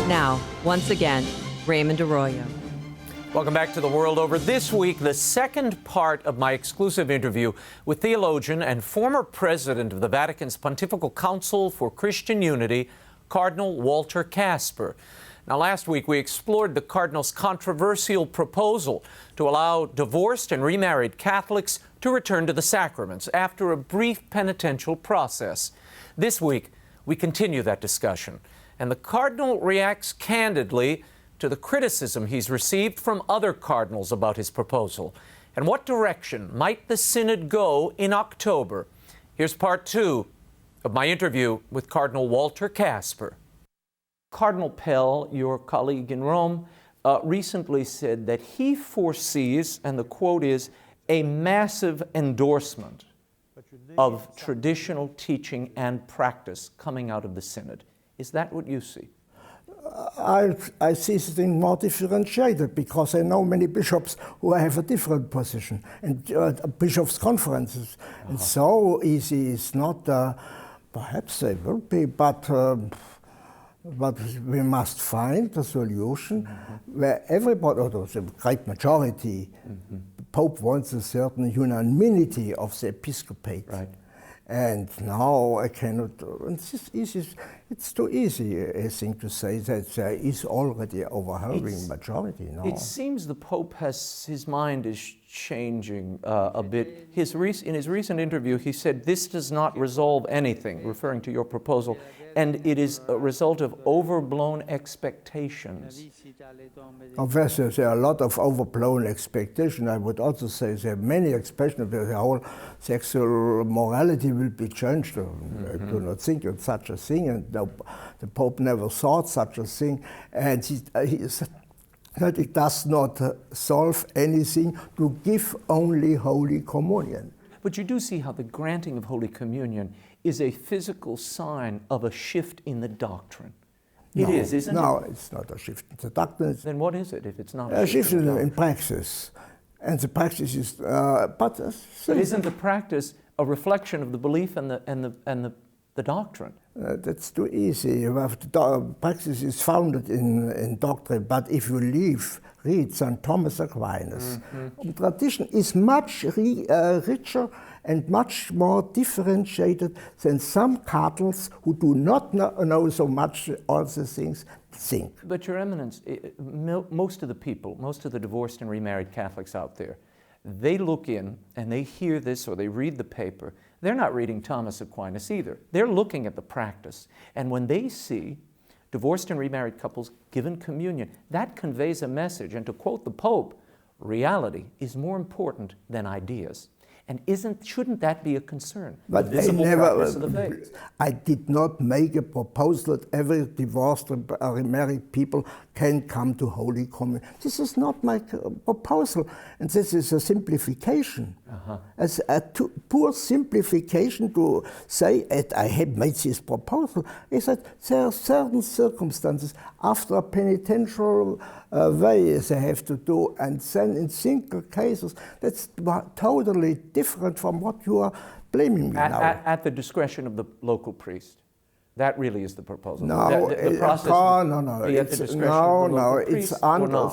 Now, once again, Raymond Arroyo. Welcome back to The World Over. This week, the second part of my exclusive interview with theologian and former president of the Vatican's Pontifical Council for Christian Unity, Cardinal Walter Kasper. Now, last week, we explored the Cardinal's controversial proposal to allow divorced and remarried Catholics to return to the sacraments after a brief penitential process. This week, we continue that discussion, and the Cardinal reacts candidly to the criticism he's received from other cardinals about his proposal. And what direction might the Synod go in October? Here's part 2 of my interview with Cardinal Walter Kasper. Cardinal Pell, your colleague in Rome, recently said that he foresees, and the quote is, a massive endorsement of traditional teaching and practice coming out of the Synod. Is that what you see? I see things more differentiated because I know many bishops who have a different position, and bishops' conferences. And so easy is not, perhaps they will be, but we must find a solution where everybody, or the great majority, the Pope wants a certain unanimity of the episcopate. Right. And now I cannot, it's too easy, I think, to say that there is already an overwhelming majority now. It seems the Pope his mind is changing a bit. In his recent interview, he said, this does not resolve anything, referring to your proposal, and it is a result of overblown expectations. Obviously, there are a lot of overblown expectations. I would also say there are many expectations that the whole sexual morality will be changed. I do not think of such a thing, and the Pope never thought such a thing. And he said that it does not solve anything to give only Holy Communion. But you do see how the granting of Holy Communion is a physical sign of a shift in the doctrine. It is, isn't it? No, it's not a shift in the doctrine. Then what is it if it's not a shift in praxis? And the practice is, but isn't the practice a reflection of the belief and the doctrine? That's too easy. The practice is founded in doctrine, but if you read St. Thomas Aquinas, tradition is much richer and much more differentiated than some cardinals who do not know so much all the things think. But Your Eminence, most of the people, most of the divorced and remarried Catholics out there, they look in and they hear this or they read the paper. They're not reading Thomas Aquinas either. They're looking at the practice. And when they see divorced and remarried couples given communion, that conveys a message. And to quote the Pope, reality is more important than ideas. And shouldn't that be a concern? But I did not make a proposal that every divorced or remarried people can come to Holy Communion. This is not my proposal, and this is a simplification. As a poor simplification to say that I have made this proposal is that there are certain circumstances after a penitential way they have to do, and then in single cases that's totally different from what you are blaming me now. At the discretion of the local priest. That really is the proposal. No, the process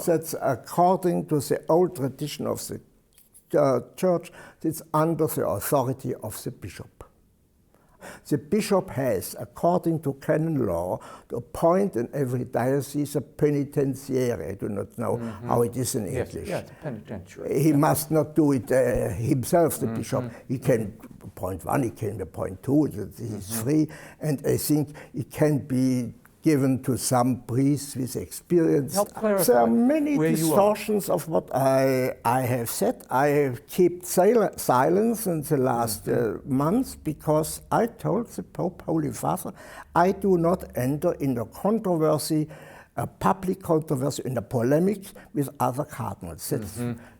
that's according to the old tradition of the Church. It's under the authority of the bishop. The bishop has, according to canon law, to appoint in every diocese a penitentiary. I do not know how it is in English. Yes, penitentiary. He must not do it himself, the bishop. He can appoint one, he can appoint two, he's free. And I think it can be given to some priests with experience. There are many distortions of what I have said. I have kept silence in the last months because I told the Pope, Holy Father, I do not enter in a controversy, a public controversy, in a polemic with other cardinals.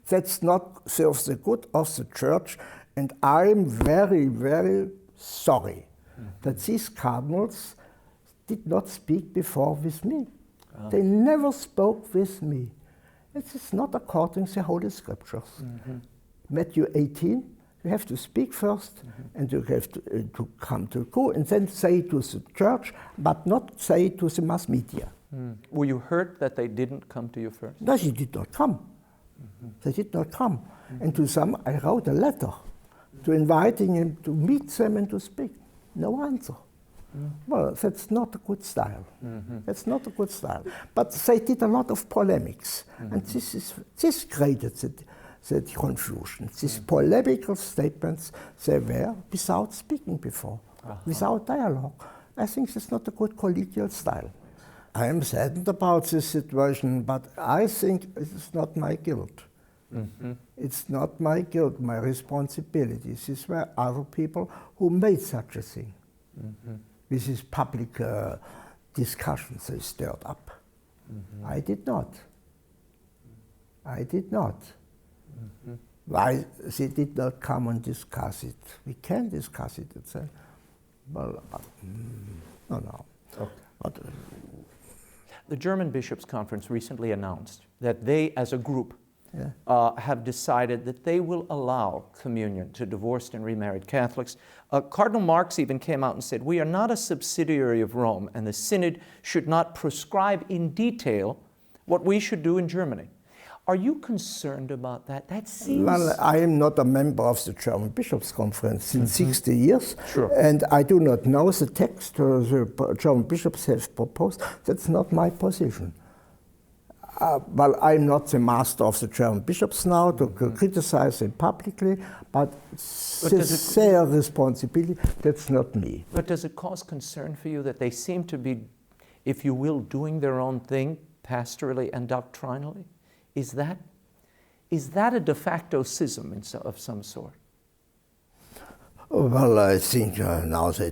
That's not serves the good of the Church, and I'm very, very sorry that these cardinals did not speak before with me. They never spoke with me. It is not according to the Holy Scriptures. Matthew 18, you have to speak first, and you have to come to go, and then say to the Church, but not say to the mass media. Were you hurt that they didn't come to you first? No, they did not come. They did not come. And to some, I wrote a letter to inviting him to meet them and to speak. No answer. Well, that's not a good style. That's not a good style. But they did a lot of polemics. And this created the confusion. These polemical statements, they were without speaking before, without dialogue. I think that's not a good collegial style. I am saddened about this situation, but I think it's not my guilt. It's not my guilt, my responsibility. These were other people who made such a thing. With these public discussions they stirred up. I did not. I did not. Why they did not come and discuss it? We can discuss it. It's a, well, no. Okay. But, the German Bishops' Conference recently announced that they, as a group, have decided that they will allow communion to divorced and remarried Catholics. Cardinal Marx even came out and said, we are not a subsidiary of Rome, and the Synod should not prescribe in detail what we should do in Germany. Are you concerned about that? That seems... Well, I am not a member of the German Bishops' Conference since 60 years, Sure. And I do not know the text the German bishops have proposed. That's not my position. Well, I'm not the master of the German bishops now to criticize them publicly, but it's their responsibility. That's not me. But does it cause concern for you that they seem to be, if you will, doing their own thing pastorally and doctrinally? Is that a de facto schism of some sort? Well, I think now they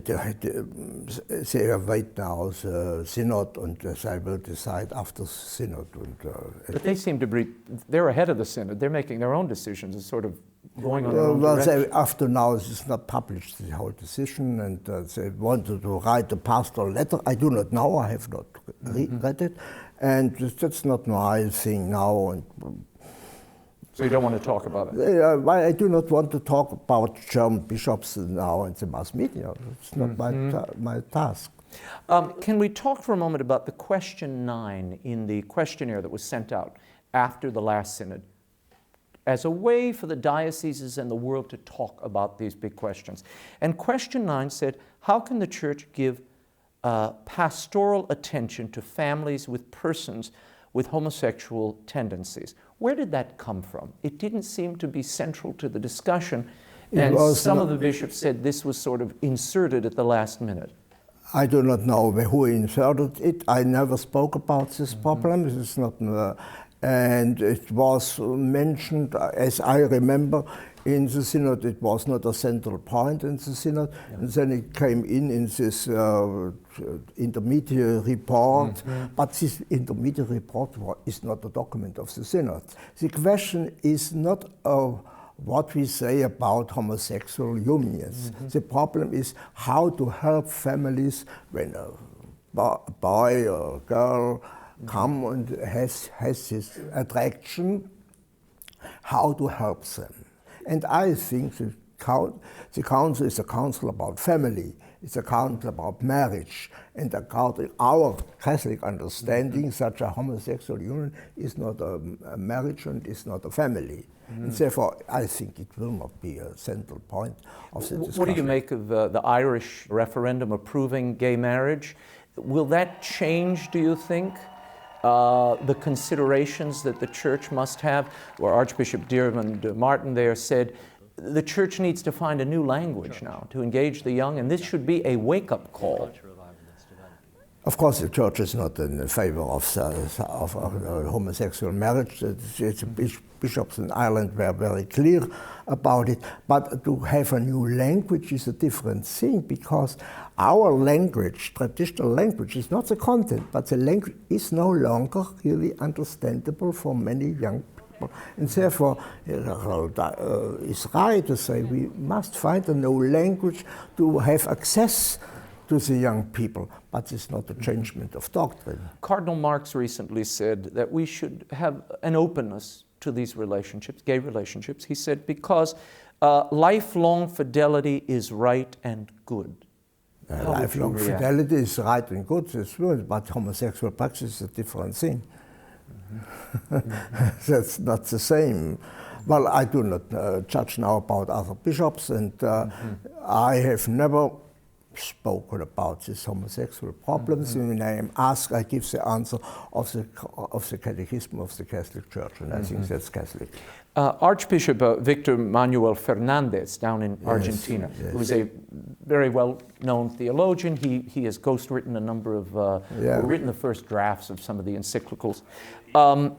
await now the Synod, and they will decide after the Synod. But they seem to be, they're ahead of the Synod. They're making their own decisions and sort of going on their own direction. After now, it's not published, the whole decision, and they wanted to write a pastoral letter. I do not know, I have not read it, and that's not my thing now. And, so you don't want to talk about it? I do not want to talk about German bishops now in the mass media. It's not my task. Can we talk for a moment about the question 9 in the questionnaire that was sent out after the last Synod as a way for the dioceses and the world to talk about these big questions? And question 9 said, how can the Church give pastoral attention to families with persons with homosexual tendencies? Where did that come from? It didn't seem to be central to the discussion, and some of the bishops said this was sort of inserted at the last minute. I do not know who inserted it. I never spoke about this problem. This is not, and it was mentioned, as I remember, in the Synod. It was not a central point in the Synod, and then it came in this intermediate report. But this intermediate report is not a document of the Synod. The question is not what we say about homosexual unions. The problem is how to help families when a boy or a girl come and has this attraction, how to help them. And I think the council is a council about family, it's a council about marriage, and according to our Catholic understanding, such a homosexual union is not a marriage and is not a family. And therefore, I think it will not be a central point of the discussion. What do you make of the Irish referendum approving gay marriage? Will that change, do you think, the considerations that the Church must have? Where Archbishop Diarmaid Martin there said, the Church needs to find a new language now to engage the young, and this should be a wake-up call. Of course, the Church is not in favor of homosexual marriage. Bishops in Ireland were very clear about it. But to have a new language is a different thing, because our language, traditional language, is not the content, but the language is no longer really understandable for many young people. And therefore, it's right to say we must find a new language to have access to the young people, but it's not a changement of doctrine. Cardinal Marx recently said that we should have an openness to these relationships, gay relationships. He said, because lifelong fidelity is right and good. Lifelong fidelity is right and good, it's good, but homosexual practice is a different thing. That's not the same. Well, I do not judge now about other bishops, and I have never spoken about these homosexual problems. When I am asked, I give the answer of the Catechism of the Catholic Church, and I think that's Catholic. Archbishop Victor Manuel Fernandez down in Argentina, who is a very well-known theologian. He has ghostwritten a number of, written the first drafts of some of the encyclicals.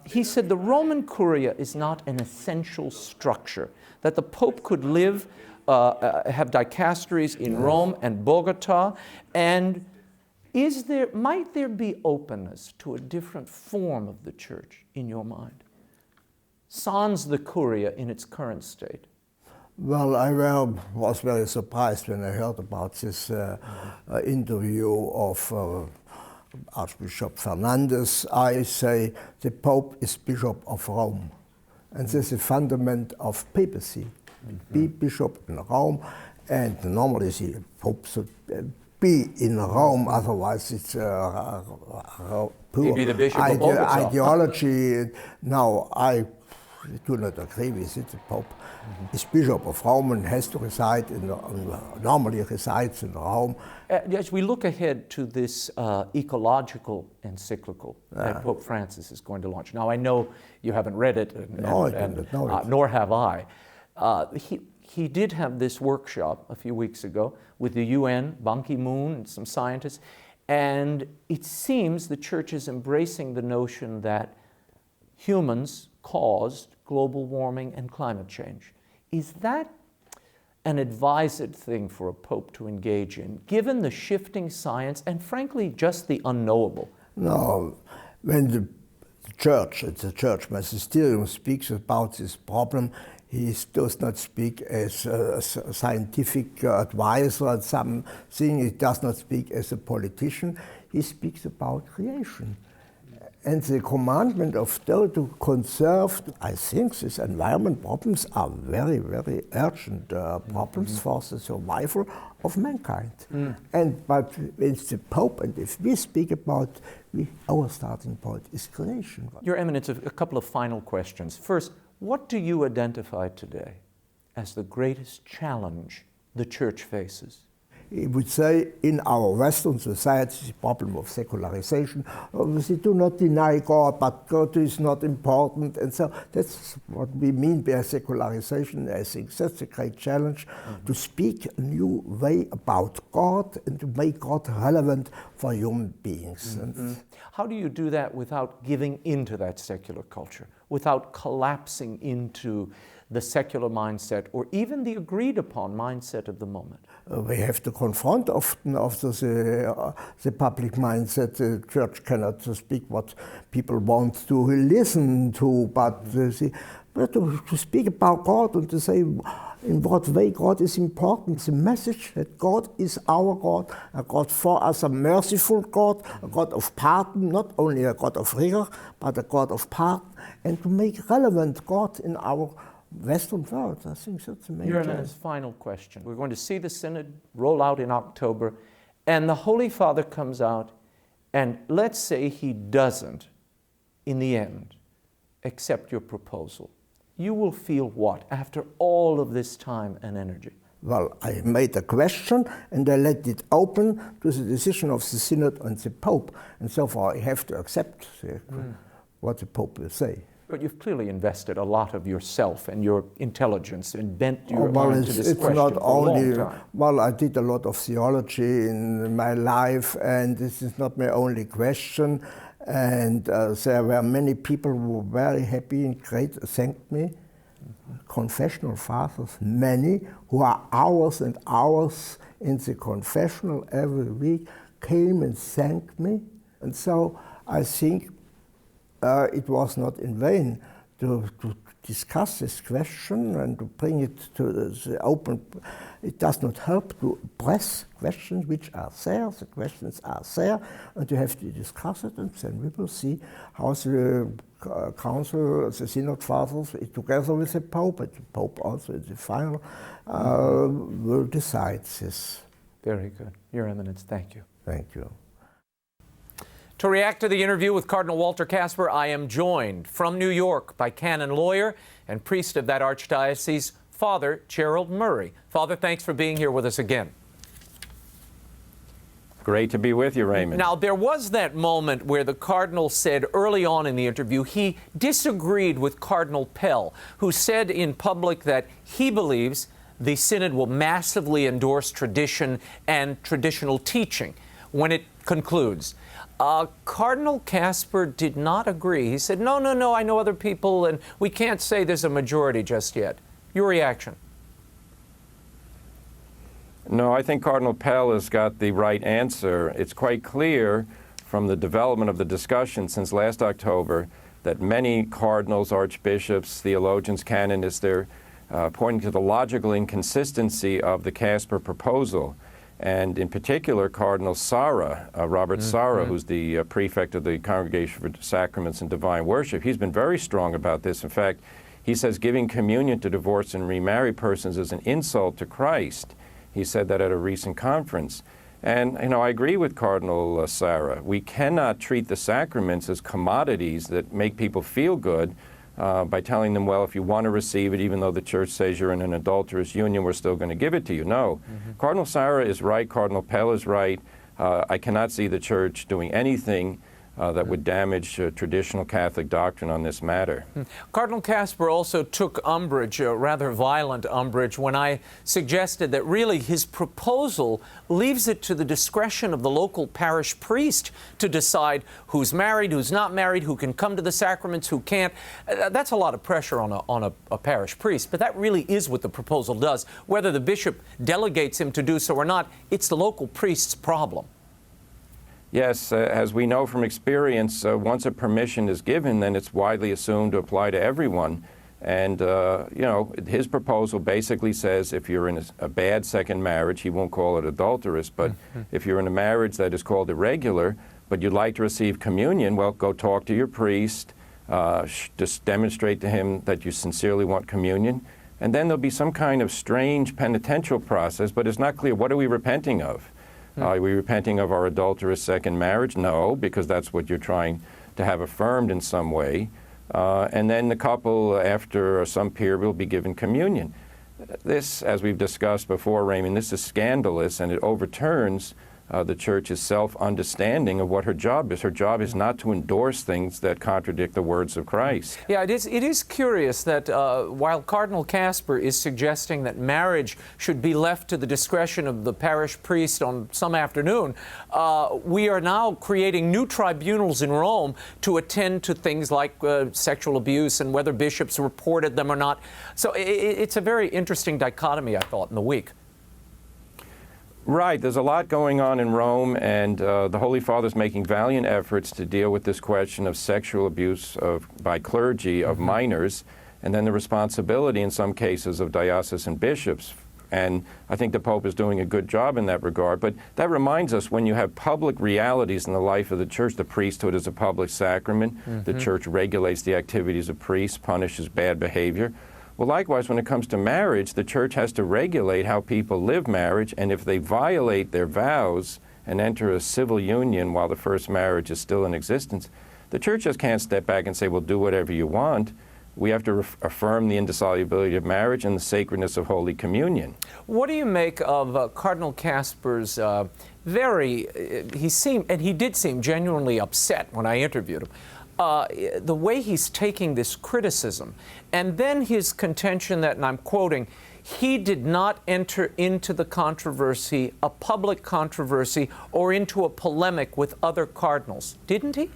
He said the Roman Curia is not an essential structure, that the Pope could live, have dicasteries in Rome and Bogota, and might there be openness to a different form of the Church in your mind? Sans the Curia in its current state? Well, I was very surprised when I heard about this interview of Archbishop Fernandez. I say the Pope is Bishop of Rome, and this is the fundament of papacy. Be Bishop in Rome, and normally the Pope should be in Rome, otherwise it's poor be the Bishop of Bogota. Ideology. Now, I do not agree with it. The Pope is Bishop of Rome and has to reside normally resides in Rome. As we look ahead to this ecological encyclical that Pope Francis is going to launch. Now, I know you haven't read it, nor have I. He did have this workshop a few weeks ago with the UN, Ban Ki-moon, and some scientists, and it seems the Church is embracing the notion that humans caused global warming and climate change. Is that an advised thing for a pope to engage in, given the shifting science and frankly just the unknowable? No, when the Church magisterium speaks about this problem, he does not speak as a scientific advisor on something, he does not speak as a politician, he speaks about creation. And the commandment of those to conserve, I think these environment problems are very, very urgent problems for the survival of mankind. But it's the Pope, and if we speak about, our starting point is creation. Your Eminence, a couple of final questions. First, what do you identify today as the greatest challenge the Church faces? He would say, in our Western society, the problem of secularization, we do not deny God, but God is not important, and so that's what we mean by secularization. I think that's a great challenge, to speak a new way about God and to make God relevant for human beings. How do you do that without giving into that secular culture, without collapsing into the secular mindset or even the agreed upon mindset of the moment? We have to confront often the public mindset. The Church cannot speak what people want to listen to, but to speak about God and to say in what way God is important. The message that God is our God, a God for us, a merciful God, a God of pardon, not only a God of rigor, but a God of pardon, and to make relevant God in our Western world. I think that's the main Your Eminence, final question. We're going to see the Synod roll out in October, and the Holy Father comes out, and let's say he doesn't, in the end, accept your proposal. You will feel what after all of this time and energy? Well, I made a question and I let it open to the decision of the Synod and the Pope, and so far I have to accept what the Pope will say. But you've clearly invested a lot of yourself and your intelligence and bent your arm to this question not for only, a long time. Well, I did a lot of theology in my life, and this is not my only question. And there were many people who were very happy and great, thanked me. Confessional fathers, many, who are hours and hours in the confessional every week, came and thanked me. And so I think it was not in vain to discuss this question and to bring it to the open. It does not help to press questions which are there, the questions are there, and you have to discuss it, and then we will see how the Council, the Synod Fathers, together with the Pope, and the Pope also in the final, will decide this. Very good. Your Eminence, thank you. Thank you. To react to the interview with Cardinal Walter Kasper, I am joined from New York by canon lawyer and priest of that archdiocese, Father GERALD MURRAY. Father, thanks for being here with us again. Great to be with you, Raymond. Now, there was that moment where the Cardinal said early on in the interview he disagreed with Cardinal Pell, who said in public that he believes the Synod will massively endorse tradition and traditional teaching when it concludes. Cardinal Kasper did not agree. He said, no, I know other people, and we can't say there's a majority just yet. Your reaction? No, I think Cardinal Pell has got the right answer. It's quite clear from the development of the discussion since last October that many cardinals, archbishops, theologians, canonists, they're pointing to the logical inconsistency of the Kasper proposal. And in particular, Cardinal Sarah, Robert Sarah, who's the prefect of the Congregation for Sacraments and Divine Worship, he's been very strong about this. In fact, he says giving communion to divorced and remarried persons is an insult to Christ. He said that at a recent conference. And, I agree with Cardinal Sarah. We cannot treat the sacraments as commodities that make people feel good by telling them, well, if you want to receive it, even though the Church says you're in an adulterous union, we're still going to give it to you. No. Cardinal Sarah is right. Cardinal Pell is right. I cannot see the Church doing anything that would damage traditional Catholic doctrine on this matter. Cardinal Kasper also took umbrage, rather violent umbrage, when I suggested that really his proposal leaves it to the discretion of the local parish priest to decide who's married, who's not married, who can come to the sacraments, who can't. That's a lot of pressure on a parish priest, but that really is what the proposal does. Whether the bishop delegates him to do so or not, it's the local priest's problem. Yes, as we know from experience, once a permission is given, then it's widely assumed to apply to everyone. And, his proposal basically says if you're in a bad second marriage, he won't call it adulterous, but if you're in a marriage that is called irregular, but you'd like to receive communion, well, go talk to your priest, just demonstrate to him that you sincerely want communion, and then there'll be some kind of strange penitential process, but it's not clear, what are we repenting of? Are we repenting of our adulterous second marriage? No, because that's what you're trying to have affirmed in some way. And then the couple, after some period, will be given communion. This, as we've discussed before, Raymond, this is scandalous, and it overturns the Church's self-understanding of what her job is. Her job is not to endorse things that contradict the words of Christ. Yeah, it is curious that while Cardinal Kasper is suggesting that marriage should be left to the discretion of the parish priest on some afternoon, we are now creating new tribunals in Rome to attend to things like sexual abuse and whether bishops reported them or not. So it's a very interesting dichotomy, I thought, in the week. Right. There's a lot going on in Rome, and the Holy Father's making valiant efforts to deal with this question of sexual abuse by clergy of minors, and then the responsibility in some cases of diocesan bishops. And I think the Pope is doing a good job in that regard. But that reminds us, when you have public realities in the life of the Church, the priesthood is a public sacrament. The Church regulates the activities of priests, punishes bad behavior. Well, likewise, when it comes to marriage, the Church has to regulate how people live marriage, and if they violate their vows and enter a civil union while the first marriage is still in existence, the Church just can't step back and say, well, do whatever you want. We have to affirm the indissolubility of marriage and the sacredness of Holy Communion. What do you make of Cardinal Kasper's he did seem genuinely upset when I interviewed him, the way he's taking this criticism, and then his contention that, and I'm quoting, he did not enter into the controversy, a public controversy, or into a polemic with other cardinals. Didn't he?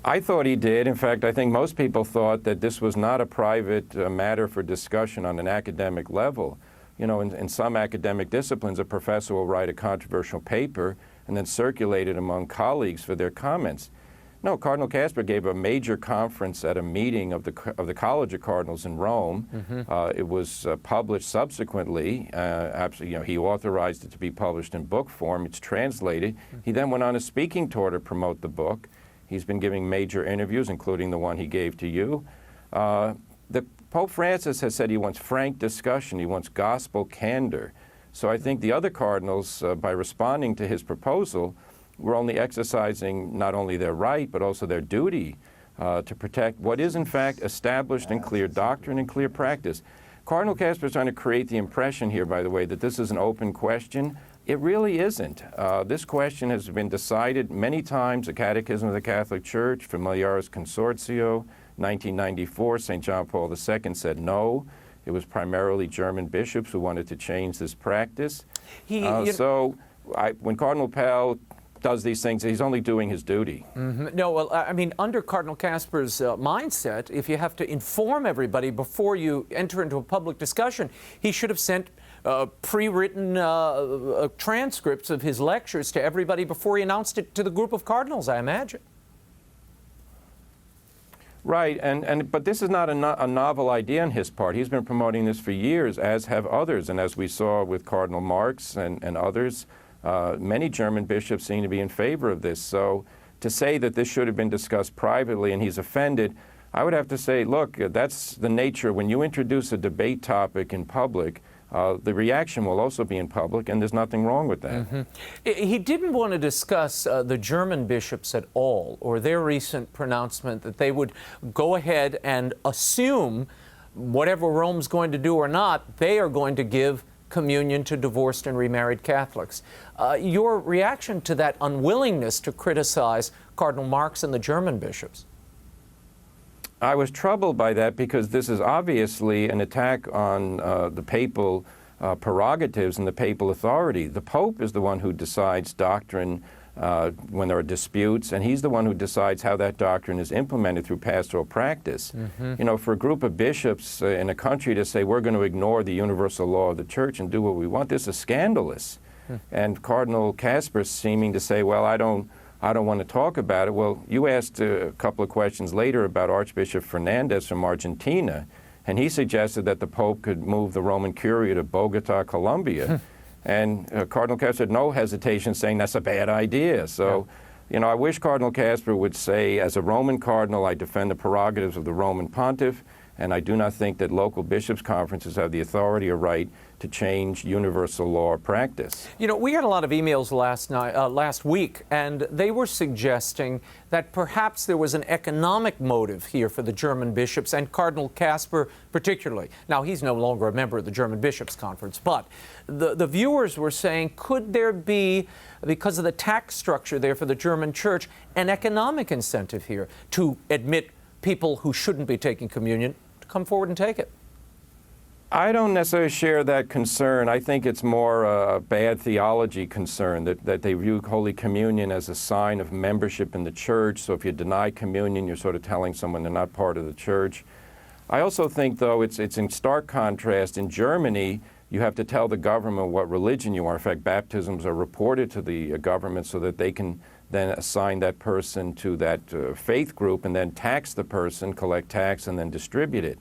I thought he did. In fact, I think most people thought that this was not a private matter for discussion on an academic level. In some academic disciplines, a professor will write a controversial paper and then circulate it among colleagues for their comments. No, Cardinal Kasper gave a major conference at a meeting of the College of Cardinals in Rome. It was published subsequently. He authorized it to be published in book form. It's translated. He then went on a speaking tour to promote the book. He's been giving major interviews, including the one he gave to you. The Pope Francis has said he wants frank discussion, he wants gospel candor. So I think the other cardinals, by responding to his proposal, were only exercising not only their right, but also their duty to protect what is in fact established in clear doctrine and clear practice. Cardinal Kaspers is trying to create the impression here, by the way, that this is an open question. It really isn't. This question has been decided many times, the Catechism of the Catholic Church, Familiaris Consortio, 1994, St. John Paul II said no. It was primarily German bishops who wanted to change this practice. When Cardinal Pell does these things, he's only doing his duty. Mm-hmm. No, well, I mean, under Cardinal Kaspers' mindset, if you have to inform everybody before you enter into a public discussion, he should have sent pre-written transcripts of his lectures to everybody before he announced it to the group of cardinals, I imagine. Right, but this is not a novel idea on his part. He's been promoting this for years, as have others, and as we saw with Cardinal Marx and others, many German bishops seem to be in favor of this. So to say that this should have been discussed privately and he's offended, I would have to say, look, that's the nature. When you introduce a debate topic in public, the reaction will also be in public, and there's nothing wrong with that. Mm-hmm. He didn't want to discuss the German bishops at all, or their recent pronouncement that they would go ahead and assume whatever Rome's going to do or not, they are going to give communion to divorced and remarried Catholics. Your reaction to that unwillingness to criticize Cardinal Marx and the German bishops? I was troubled by that because this is obviously an attack on the papal prerogatives and the papal authority. The Pope is the one who decides doctrine when there are disputes, and he's the one who decides how that doctrine is implemented through pastoral practice. Mm-hmm. You know, for a group of bishops in a country to say we're going to ignore the universal law of the Church and do what we want, this is scandalous. And Cardinal Kaspers seeming to say, well, I don't want to talk about it. Well, you asked a couple of questions later about Archbishop Fernandez from Argentina, and he suggested that the Pope could move the Roman Curia to Bogota, Colombia. And Cardinal Kaspers had no hesitation saying that's a bad idea. So, you know, I wish Cardinal Kaspers would say, as a Roman cardinal, I defend the prerogatives of the Roman pontiff, and I do not think that local bishops' conferences have the authority or right to change universal law or practice. You know, we got a lot of emails last week, and they were suggesting that perhaps there was an economic motive here for the German bishops and Cardinal Kasper particularly. Now, he's no longer a member of the German Bishops' Conference, but the viewers were saying, could there be, because of the tax structure there for the German Church, an economic incentive here to admit people who shouldn't be taking communion to come forward and take it? I don't necessarily share that concern. I think it's more a bad theology concern, that they view Holy Communion as a sign of membership in the Church. So if you deny communion, you're sort of telling someone they're not part of the Church. I also think, though, it's in stark contrast. In Germany, you have to tell the government what religion you are. In fact, baptisms are reported to the government so that they can then assign that person to that faith group and then tax the person, collect tax, and then distribute it.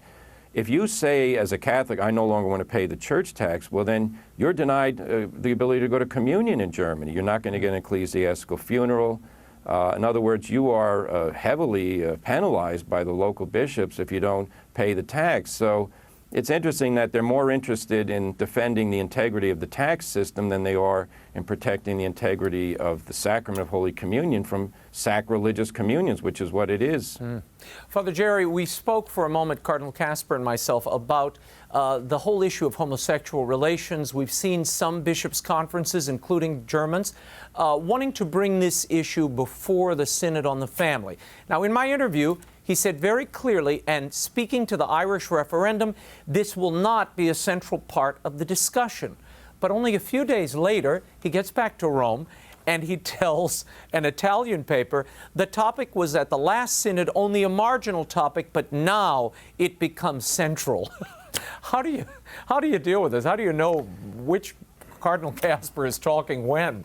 If you say, as a Catholic, I no longer want to pay the church tax, well, then you're denied the ability to go to communion in Germany. You're not going to get an ecclesiastical funeral. In other words, you are heavily penalized by the local bishops if you don't pay the tax. So it's interesting that they're more interested in defending the integrity of the tax system than they are in protecting the integrity of the sacrament of Holy Communion from sacrilegious communions, which is what it is. Father Jerry, we spoke for a moment, Cardinal Kasper and myself, about the whole issue of homosexual relations. We've seen some bishops' conferences, including Germans, wanting to bring this issue before the Synod on the Family. Now, in my interview, he said very clearly, and speaking to the Irish referendum, this will not be a central part of the discussion. But only a few days later, he gets back to Rome, and he tells an Italian paper the topic was at the last synod only a marginal topic, but now it becomes central. How do you deal with this? How do you know which Cardinal Kasper is talking when?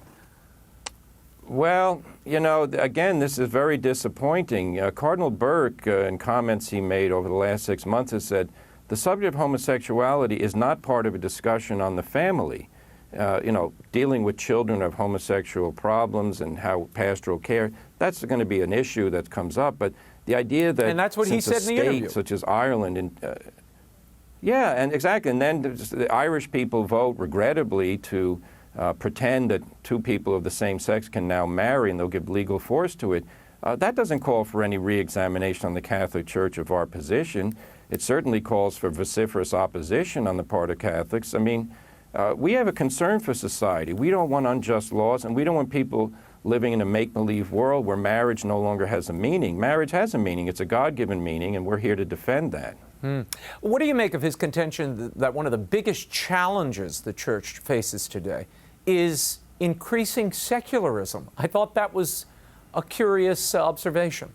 Well, you know, again, this is very disappointing. Cardinal Burke, in comments he made over the last 6 months, has said, the subject of homosexuality is not part of a discussion on the family. You know, dealing with children of homosexual problems and how pastoral care, that's going to be an issue that comes up. But the idea that and that's what he said in the interview. such as Ireland, Yeah, and exactly. And then the Irish people vote, regrettably, to pretend that two people of the same sex can now marry, and they'll give legal force to it. That doesn't call for any re-examination on the Catholic Church of our position. It certainly calls for vociferous opposition on the part of Catholics. I mean, we have a concern for society. We don't want unjust laws, and we don't want people living in a make-believe world where marriage no longer has a meaning. Marriage has a meaning. It's a God-given meaning, and we're here to defend that. What do you make of his contention that one of the biggest challenges the Church faces today is increasing secularism? I thought that was a curious observation.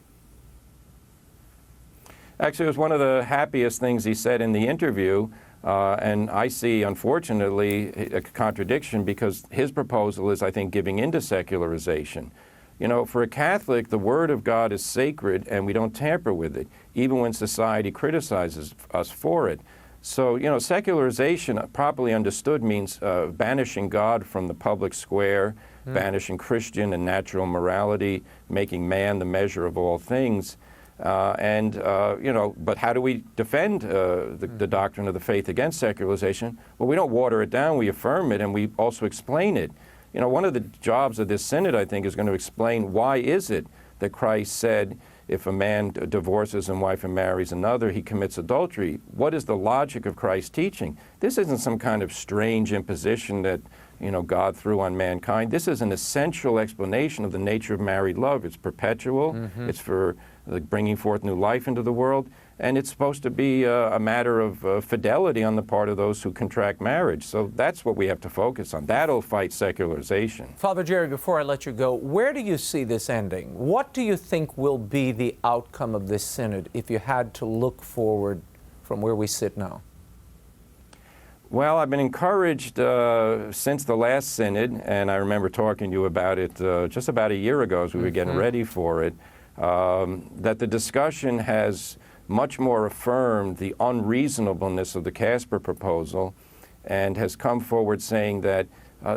Actually, it was one of the happiest things he said in the interview, and I see, unfortunately, a contradiction because his proposal is, I think, giving into secularization. You know, for a Catholic, the Word of God is sacred and we don't tamper with it, even when society criticizes us for it. So, you know, secularization, properly understood, means banishing God from the public square, banishing Christian and natural morality, making man the measure of all things. You know, but how do we defend the doctrine of the faith against secularization? Well, we don't water it down, we affirm it, and we also explain it. You know, one of the jobs of this synod, I think, is going to explain why is it that Christ said if a man divorces one wife and marries another, he commits adultery. What is the logic of Christ's teaching? This isn't some kind of strange imposition that, you know, God threw on mankind. This is an essential explanation of the nature of married love. It's perpetual. It's for bringing forth new life into the world. And it's supposed to be a matter of fidelity on the part of those who contract marriage. So that's what we have to focus on. That'll fight secularization. Father Jerry, before I let you go, where do you see this ending? What do you think will be the outcome of this synod if you had to look forward from where we sit now? Well, I've been encouraged since the last synod, and I remember talking to you about it just about a year ago as we were getting ready for it, that the discussion has much more affirmed the unreasonableness of the Kasper proposal and has come forward saying that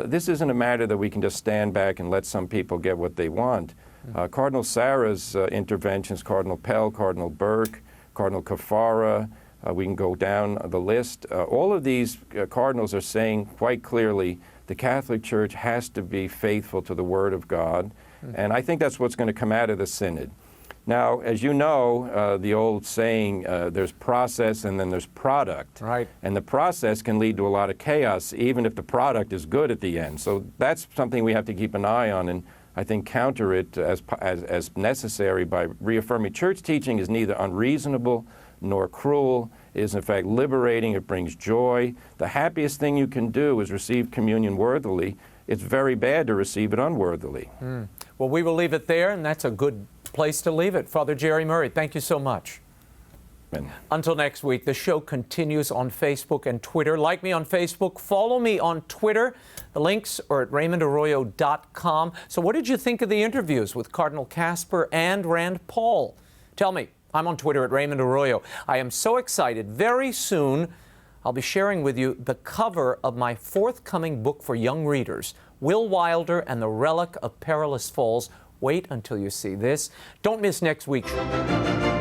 this isn't a matter that we can just stand back and let some people get what they want. Cardinal Sarah's interventions, Cardinal Pell, Cardinal Burke, Cardinal Kafara, we can go down the list. All of these cardinals are saying quite clearly the Catholic Church has to be faithful to the Word of God, and I think that's what's going to come out of the synod. Now, as you know, the old saying, there's process and then there's product. Right. And the process can lead to a lot of chaos, even if the product is good at the end. So that's something we have to keep an eye on and I think counter it as necessary by reaffirming church teaching is neither unreasonable nor cruel. It is in fact liberating. It brings joy. The happiest thing you can do is receive communion worthily. It's very bad to receive it unworthily. Well, we will leave it there, and that's a good place to leave it. Father Jerry Murray, thank you so much. Amen. Until next week, the show continues on Facebook and Twitter. Like me on Facebook, follow me on Twitter. The links are at RaymondArroyo.com. So what did you think of the interviews with Cardinal Kasper and Rand Paul? Tell me. I'm on Twitter at Raymond Arroyo. I am so excited. Very soon, I'll be sharing with you the cover of my forthcoming book for young readers, Will Wilder and the Relic of Perilous Falls. Wait until you see this. Don't miss next week's show.